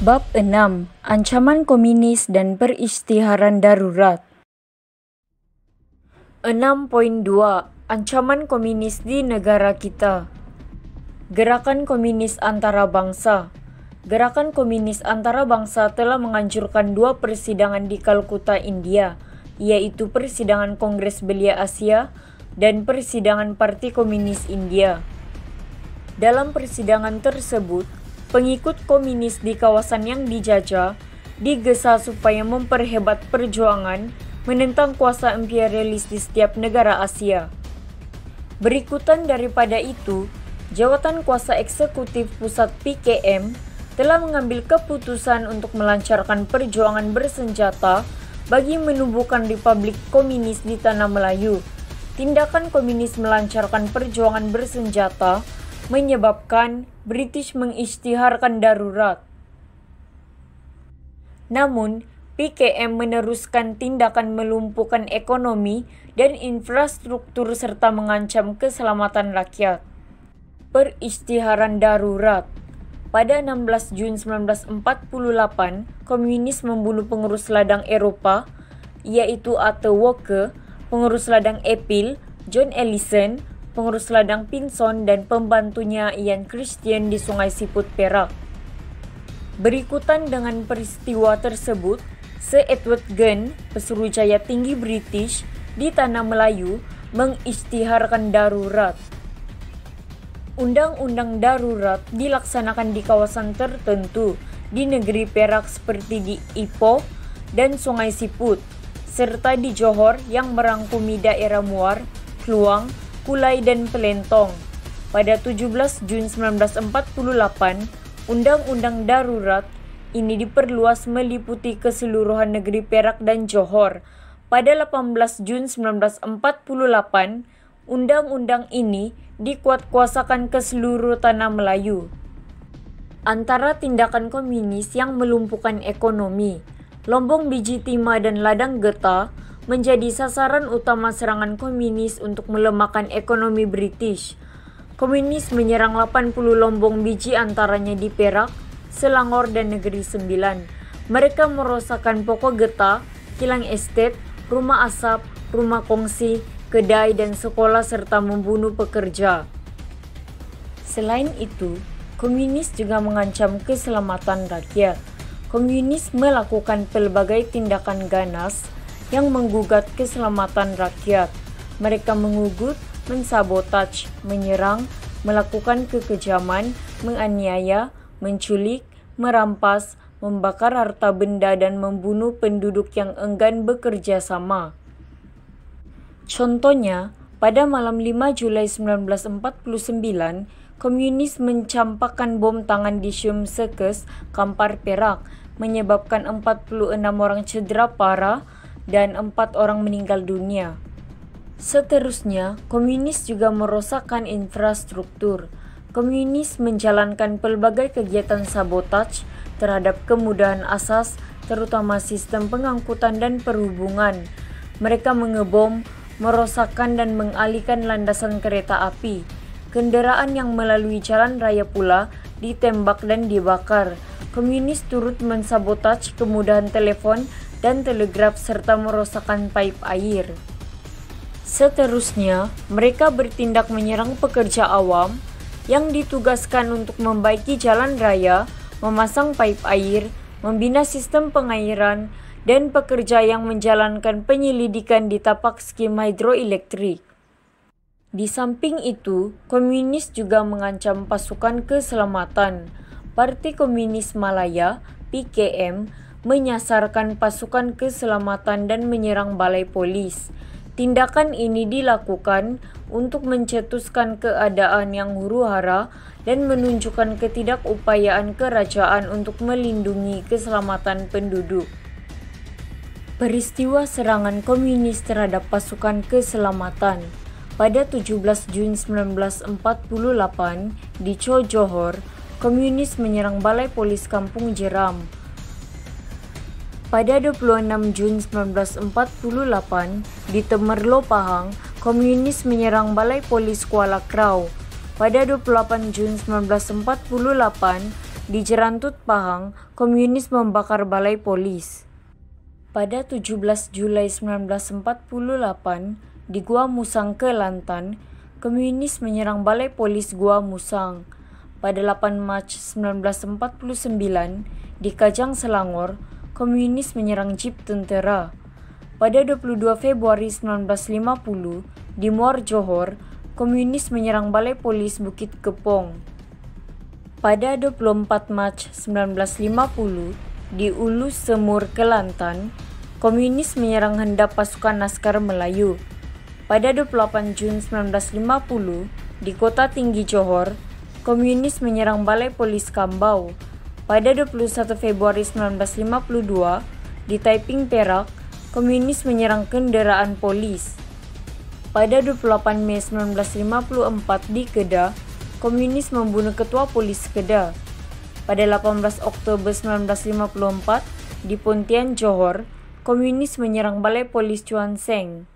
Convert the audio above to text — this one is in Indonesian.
Bab 6. Ancaman Komunis dan Peristiharan Darurat. 6.2. Ancaman komunis di negara kita. Gerakan Komunis Antara Bangsa. Gerakan Komunis Antara Bangsa telah menganjurkan dua persidangan di Kalkuta, India, yaitu Persidangan Kongres Belia Asia dan Persidangan Parti Komunis India. Dalam persidangan tersebut, pengikut komunis di kawasan yang dijajah digesa supaya memperhebat perjuangan menentang kuasa imperialis di setiap negara Asia. Berikutan daripada itu, jawatan kuasa eksekutif pusat PKM telah mengambil keputusan untuk melancarkan perjuangan bersenjata bagi menumbuhkan Republik Komunis di Tanah Melayu. Tindakan komunis melancarkan perjuangan bersenjata menyebabkan British mengisytiharkan darurat. Namun, PKM meneruskan tindakan melumpuhkan ekonomi dan infrastruktur serta mengancam keselamatan rakyat. Perisytiharan darurat. Pada 16 Jun 1948, komunis membunuh pengurus ladang Eropa, yaitu Arthur Walker, pengurus ladang Epil, John Ellison, pengurus ladang Pinson, dan pembantunya Ian Christian di Sungai Siput, Perak. Berikutan dengan peristiwa tersebut, Sir Edward Gunn, pesuruhjaya tinggi British di Tanah Melayu, mengisytiharkan darurat. Undang-undang darurat dilaksanakan di kawasan tertentu di negeri Perak seperti di Ipoh dan Sungai Siput, serta di Johor yang merangkumi daerah Muar, Kluang, Kulai, dan Pelentong. Pada 17 Jun 1948, Undang-Undang Darurat ini diperluas meliputi keseluruhan negeri Perak dan Johor. Pada 18 Jun 1948, undang-undang ini dikuatkuasakan ke seluruh Tanah Melayu. Antara tindakan komunis yang melumpuhkan ekonomi, Lombong Biji Timah dan Ladang Geta menjadi sasaran utama serangan komunis untuk melemahkan ekonomi British. Komunis menyerang 80 lombong biji antaranya di Perak, Selangor, dan Negeri Sembilan. Mereka merosakkan pokok getah, kilang estate, rumah asap, rumah kongsi, kedai, dan sekolah serta membunuh pekerja. Selain itu, komunis juga mengancam keselamatan rakyat. Komunis melakukan pelbagai tindakan ganas yang menggugat keselamatan rakyat. Mereka mengugut, mensabotaj, menyerang, melakukan kekejaman, menganiaya, menculik, merampas, membakar harta benda, dan membunuh penduduk yang enggan bekerja sama. Contohnya, pada malam 5 Julai 1949, komunis mencampakkan bom tangan di Syum Circus, Kampar, Perak, menyebabkan 46 orang cedera parah dan 4 orang meninggal dunia. Seterusnya, komunis juga merosakkan infrastruktur. Komunis menjalankan pelbagai kegiatan sabotaj terhadap kemudahan asas, terutama sistem pengangkutan dan perhubungan. Mereka mengebom, merosakkan, dan mengalihkan landasan kereta api. Kendaraan yang melalui jalan raya pula ditembak dan dibakar. Komunis turut mensabotaj kemudahan telepon dan telegraf serta merosakkan pipe air. Seterusnya, mereka bertindak menyerang pekerja awam yang ditugaskan untuk membaiki jalan raya, memasang pipe air, membina sistem pengairan, dan pekerja yang menjalankan penyelidikan di tapak skim hidroelektrik. Di samping itu, komunis juga mengancam pasukan keselamatan. Parti Komunis Malaya, PKM, menyasarkan pasukan keselamatan dan menyerang balai polis. Tindakan ini dilakukan untuk mencetuskan keadaan yang huru-hara dan menunjukkan ketidakupayaan kerajaan untuk melindungi keselamatan penduduk. Peristiwa serangan komunis terhadap pasukan keselamatan. Pada 17 Jun 1948 di Johor, komunis menyerang balai polis Kampung Jeram. Pada 26 Jun 1948, di Temerloh, Pahang, komunis menyerang balai polis Kuala Krau. Pada 28 Jun 1948, di Jerantut Pahang, komunis membakar balai polis. Pada 17 Julai 1948, di Gua Musang, Kelantan, komunis menyerang balai polis Gua Musang. Pada 8 Mac 1949, di Kajang, Selangor, komunis menyerang jeep tentara. Pada 22 Februari 1950, di Muar Johor, komunis menyerang balai polis Bukit Kepong. Pada 24 Mac 1950, di Ulu Semur, Kelantan, komunis menyerang hendap pasukan Laskar Melayu. Pada 28 Jun 1950, di Kota Tinggi Johor, komunis menyerang balai polis Kambau. Pada 21 Februari 1952, di Taiping, Perak, komunis menyerang kendaraan polis. Pada 28 Mei 1954 di Kedah, komunis membunuh ketua polis Kedah. Pada 18 Oktober 1954 di Pontian, Johor, komunis menyerang balai polis Cuan Seng.